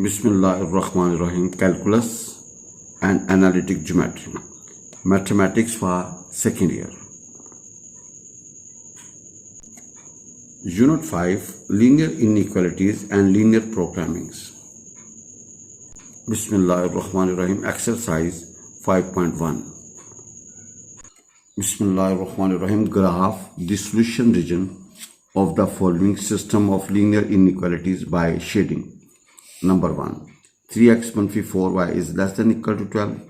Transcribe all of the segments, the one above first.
Bismillahirrahmanirrahim. Calculus and Analytic Geometry. Mathematics for second year. Unit 5. Linear Inequalities and Linear Programmings. Bismillahirrahmanirrahim. Exercise 5.1. Bismillahirrahmanirrahim. Graph the solution region of the following system of linear inequalities by shading. Number 1. 3x minus 4y is less than equal to 12.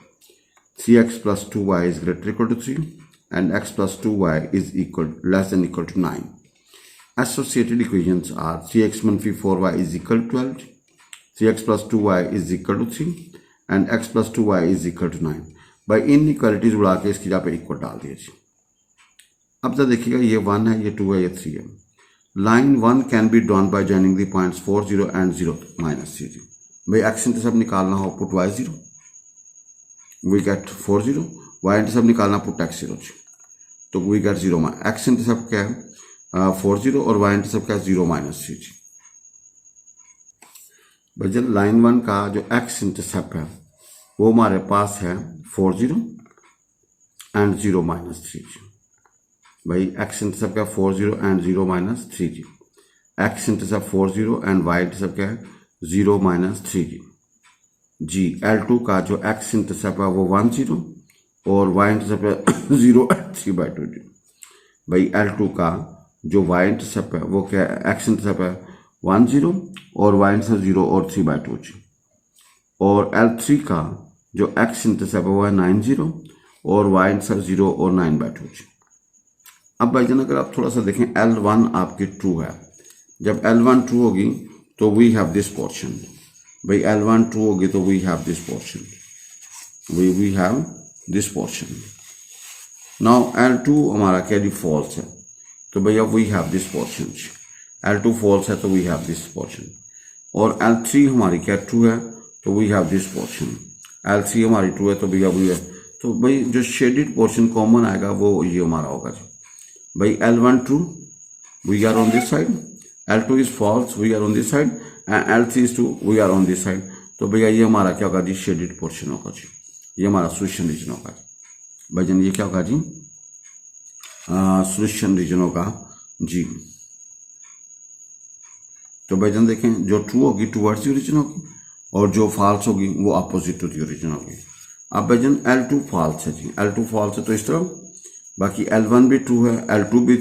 3x plus 2y is greater equal to 3. And x plus 2y is less than equal to 9. Associated equations are 3x minus 4y is equal to 12. 3x plus 2y is equal to 3. And x plus 2y is equal to 9. By inequalities उड़ा के इसकी जगह पे equal डाल दीजिए. अब जब देखिएगा ये 1 है, ये 2 है, ये 3 है. Line 1 can be drawn by joining the points 4, 0 and 0 minus 3. भाई x इंटरसेप्ट निकालना हो put y0, we get 4 0. y intercept निकालना पुट x0, तो we get 0. x इंटरसेप्ट क्या है 4 0 और y इंटरसेप्ट क्या है 0 minus 3. भाई जब लाइन 1 का जो x इंटरसेप्ट है वो हमारे पास है 4 0 एंड 0 minus 3. भाई x इंटरसेप्ट क्या 4 0 and 0 minus 3. x intercept 4 0 and y intercept क्या है 0 minus 3. जी L2 का जो x इंटरसेप्ट है वो 1 0 और y इंटरसेप्ट है 0 3/2. भाई L2 का जो y इंटरसेप्ट है वो क्या है x इंटरसेप्ट है 1 0 और y इंटरसेप्ट 0 और 3/2. और L3 का जो x इंटरसेप्ट है वो है 9 0 और y इंटरसेप्ट 0 और 9/2. अब भाईजान अगर आप थोड़ा सा देखें L1 आपकी ट्रू है. जब L1 ट्रू होगी तो वी हैव दिस पोर्शन. भाई L1 ट्रू होगी तो we have this portion. We have this portion. Now L2 हमारा क्या जी फॉल्स है तो भैया we have this portion. L2 false है तो वी हैव दिस पोर्शन. और L3 हमारी क्या ट्रू है तो we have this portion. L3 हमारी ट्रू है तो भैया वी है. तो भाई जो शेडेड पोर्शन कॉमन आएगा वो ये हमारा होगा जी. भाई L1 true, we are on this side. L2 is false, we are on this side. And L3 is true, we are on this side. तो भैया ये हमारा क्या होगा जी शेडेड पोर्शन होगा जी. ये हमारा सोल्यूशन रीजन होगा जी. भाईजान ये क्या होगा जी सोल्यूशन रीजन होगा जी. तो भाईजान देखें जो ट्रू होगी टुवर्ड्स द ओरिजिन होगी और जो फॉल्स होगी वो अपोजिट टू द ओरिजिन होगी. अब भाईजान L2 फॉल्स है जी. L2 फॉल्स है तो इस तरह. बाकी L1 भी ट्रू है, L2 भी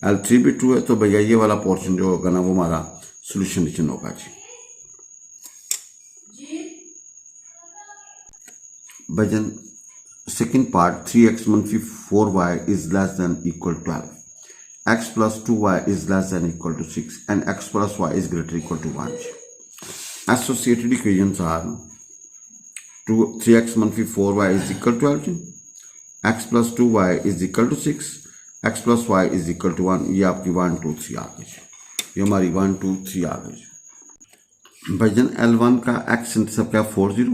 L3 भी ट्रू है. तो भैया ये वाला पोर्शन जो होगा ना वो हमारा सोल्यूशन रीजन होगा जी. भजन second part 3x minus 4y is less than equal to 12. x plus 2y is less than equal to 6 and x plus y is greater equal to 1. Associated equations are 3x minus 4y is equal to 12. x plus 2y is equal to 6, x plus y is equal to 1. ये आपकी 1 2 3 आ गई. ये हमारी 1 2 3 आ गई. भाईजान L1 का x intercept क्या 4 0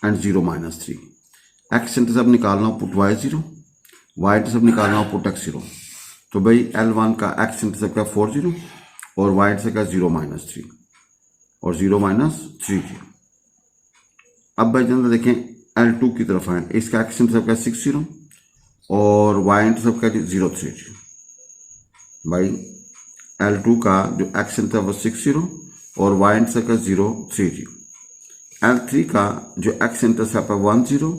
and 0 minus 3. x intercept निकालना हो पुट y0, y इंटरसेप्ट निकालना हो पुट x0. तो भाई L1 का x इंटरसेप्ट क्या 4 0 और y इंटरसेप्ट क्या 0 minus 3 और 0 minus 3. अब भाईजान देखें L2 की तरफ है. इसका x इंटरसेप्ट क्या 6 0 और y इंटरसेप्ट क्या 0 3. भाई L2 का जो x इंटरसेप्ट 6 0 और y इंटरसेप्ट क्या 0 3. L3 का जो x इंटरसेप्ट है 1 0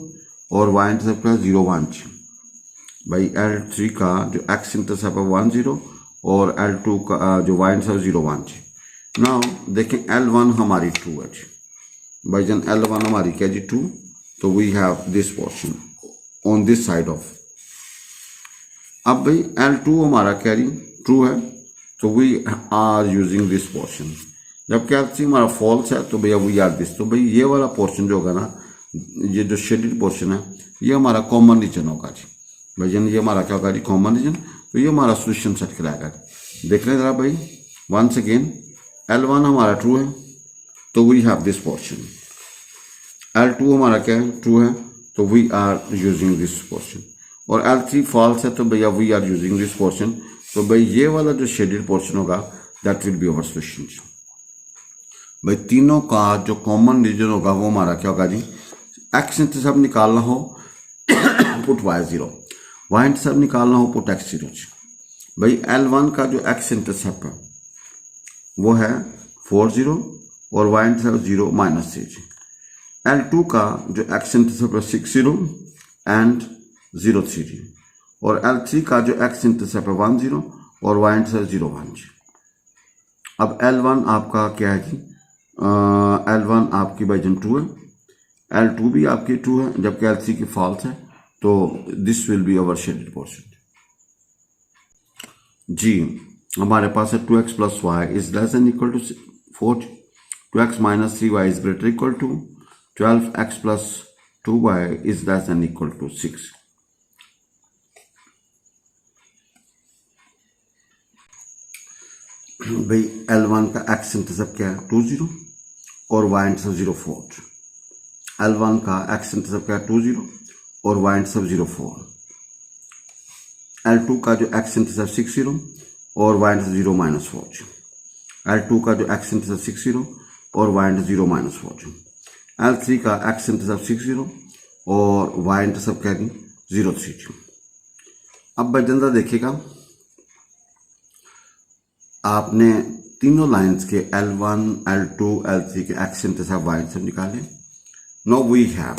और y इंटरसेप्ट क्या 0 1. भाई L3 का जो x इंटरसेप्ट है 1 0 और L2 का जो y इंटरसेप्ट 0 1. नाउ देखें L1 हमारी ट्रू है. भाईजान L1 हमारी क्या जी ट्रू. तो we have this portion on this side of. अब भाई L2 हमारा क्या जी ट्रू है तो we are using this portion. जबकि L3 हमारा फॉल्स है तो भैया वी आर दिस. तो भाई ये वाला पोर्शन जो होगा ना ये जो शेडेड पोर्शन है ये हमारा कॉमन रीजन होगा जी. भाईजान ये हमारा क्या होगा जी कॉमन रीजन. तो ये हमारा सोल्यूशन सेट कराएगा. देख रहे जरा भाई वंस अगेन L1 हमारा ट्रू है तो we have this portion. L2 हमारा क्या है ट्रू है तो we are using this portion. और L3 फॉल्स है तो भैया we are using this portion. तो भाई ये वाला जो शेडेड पोर्शन होगा that will be our solution. भाई तीनों का जो कॉमन रीजन होगा वो हमारा क्या होगा जी, एक्स इंटरसेप्ट निकालना हो put y zero, y intercept निकालना हो पुट एक्स जीरो। भाई L1 का जो एक्स इंटरसेप्ट है वो है 40 और वाई इंटरसेप्ट 0 -3। L2 का जो एक्स इंटरसेप्ट है 60 एंड 0 3, और L3 का जो एक्स इंटरसेप्ट है 10 और वाई इंटरसेप्ट 0 1। अब L1 आपका क्या है जी, L1 आपकी भाई जन 2 है, L2 भी आपकी 2 है, जबकि L3 की फॉल्स है, तो this will be our shaded portion. जी हमारे पास है 2x plus y is less than equal to 4, 2x minus 3y is greater equal to 12x plus 2y is less than equal to 6। भाई L1 का x intercept क्या है 20 और y intercept 0 4। L1 का x इंटरसेप्ट क्या है 20 और y intercept 0 4। L2 का जो x इंटरसेप्ट 60 और y इंटरसेप्ट 0 -4। L2 का जो x इंटरसेप्ट 60 और y इंटरसेप्ट 0 -4। L3 का x इंटरसेप्ट 60 और y इंटरसेप्ट क्या है 0 3। अब बजंदा देखिएगा, आपने तीनों लाइंस के L1, L2, L3 के x इंटरसेप्ट y इंटरसेप्ट निकाले। नाउ वी हैव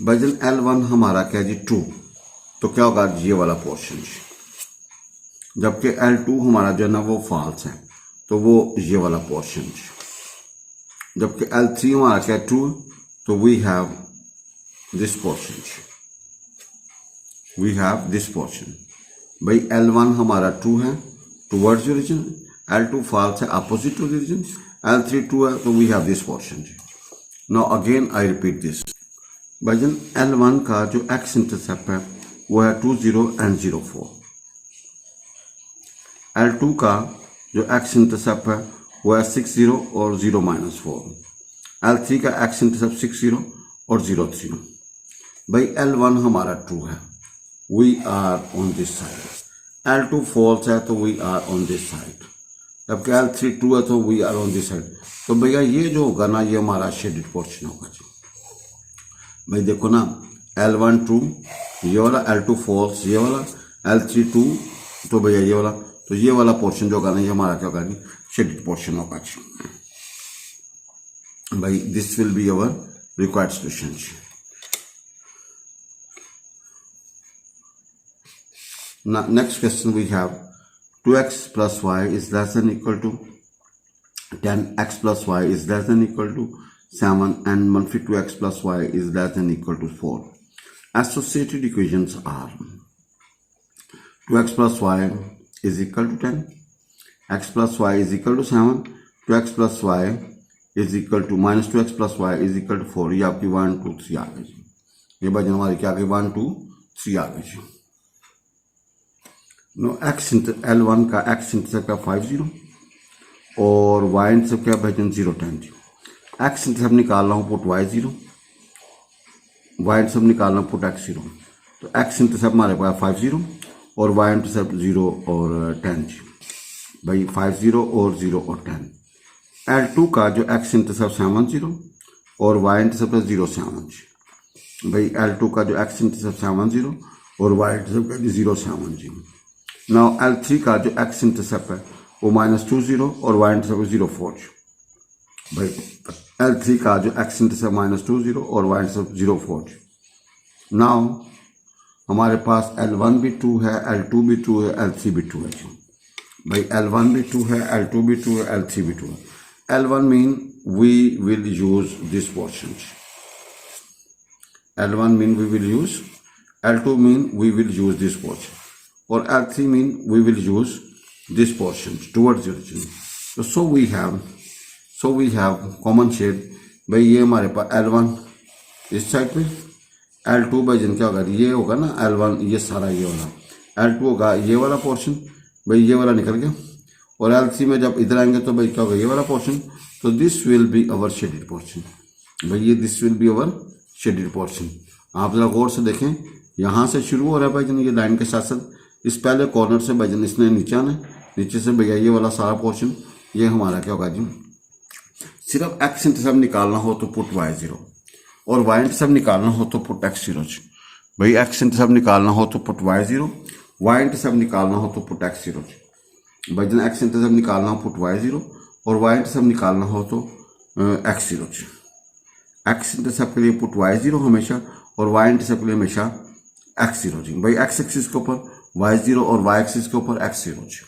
वजन L1 हमारा क्या जी 2, तो क्या होगा ये वाला पोर्शन, जबकि L2 हमारा जो है ना वो फॉल्स है, तो वो ये वाला पोर्शन, जबकि L3 हमारा क्या 2, तो we have this portion, we have this portion. भाई L1 हमारा 2 है टुवर्ड्स ओरिजिन, L2 फॉल्स है अपोजिट टू ओरिजिन, L3 2 है, तो we have this portion. Now again I repeat this. भाईजन L1 का जो x इंटरसेप्ट है वो है 20 एंड 0 4। L2 का जो x इंटरसेप्ट है वो है 60 और 0 -4। L3 का x इंटरसेप्ट 60 और 0 3। भाई L1 हमारा 2 है, we are on this side. L2 false है तो we are on this side, जबकि L3 2 है तो we are on this side. तो भैया ये जो होगा ना ये हमारा शेडेड पोर्शन होगा जी। भाई देखो ना L1 2 ये वाला, L2 फॉल्स ये वाला, L3 2 तो भैया ये वाला, तो ये वाला पोर्शन जो होगा ना ये हमारा क्या होगा शेडेड पोर्शन होगा। भाई this will be our required solution. Next question we have 2x plus y is less than equal to 10x plus y is less than equal to 7 and -2x plus y is less than equal to 4. Associated equations are 2x plus y is equal to 10, x plus y is equal to 7, 2x plus y is equal to -2x plus y is equal to 4। ये आपकी 1 2 3 आ गई जी। ये वजन हमारी क्या आ गई 1 2 3 आ गई जी। No L1 का x इंटरसेप्ट का 50 और y इंटरसेप्ट क्या वजन 0 10 जी। एक्स इंटरसेप्ट निकाल रहा हूँ पुट वाई 0, वाई इंटरसेप्ट निकाल रहा हूँ पुट एक्स 0। तो एक्स इंटरसेप्ट हमारे पास 50 और वाई इंटरसेप्ट 0 और 10 जी। भाई 50 और 0 और 10। L2 का जो एक्स इंटरसेप्ट 70 और वाई इंटरसेप्ट 0 7 जी। भाई L2 का जो एक्स इंटरसेप्ट 70 और वाई इंटरसेप्ट 0 7 जी। नाउ L3 का जो एक्स इंटरसेप्ट है वो -20 और वाई इंटरसेप्ट 0 4 जी। भाई L3 का जो x इंटरसेप्ट -20 और y इंटरसेप्ट 0 4। नाउ हमारे पास L1 भी 2 है, L2 भी 2 है, L3 भी 2 है जी। भाई L1 भी 2 है, L2 भी 2 है, L3 भी 2 है। L1 mean we will use this portion, L1 mean we will use, L2 mean we will use this portion, और L3 mean we will use this portion towards origin. तो so we have common shade. भाई ये हमारे पास L1 इस side पे, L2 भाई जन क्या होगा ये होगा ना L1 ये सारा ये वाला, L2 होगा ये वाला पोर्शन, भाई ये वाला निकल गया, और L3 में जब इधर आएंगे तो भाई क्या होगा ये वाला पोर्शन। तो this will be our shaded portion. भाई ये this will be our shaded portion. आप जरा गौर से देखें, यहाँ से शुरू हो रहा है भाई जन ये लाइन के साथ साथ, इस पहले कॉर्नर से भाई जन इसने नीचे आना है, नीचे से भैया ये वाला सारा पोर्शन ये हमारा क्या होगा जी, सिर्फ एक्स इंटरसेप्ट निकालना हो तो पुट वाई जीरो और वाई इंटरसेप्ट निकालना हो तो पुट एक्स जीरो जी। भाई एक्स इंटरसेप्ट निकालना हो तो put y zero, y intercept निकालना हो तो पुट एक्स जीरो जी। भाई जन एक्स इंटरसेप्ट निकालना हो पुट वाई जीरो और वाई इंटरसेप्ट निकालना हो तो एक्स जीरो जी। एक्स इंटरसेप्ट के लिए पुट वाई जीरो हमेशा और वाई इंटरसेप्ट के लिए हमेशा एक्स जीरो जी। भाई एक्स एक्सिस के ऊपर वाई जीरो और वाई एक्सिस के ऊपर एक्स जीरो जी।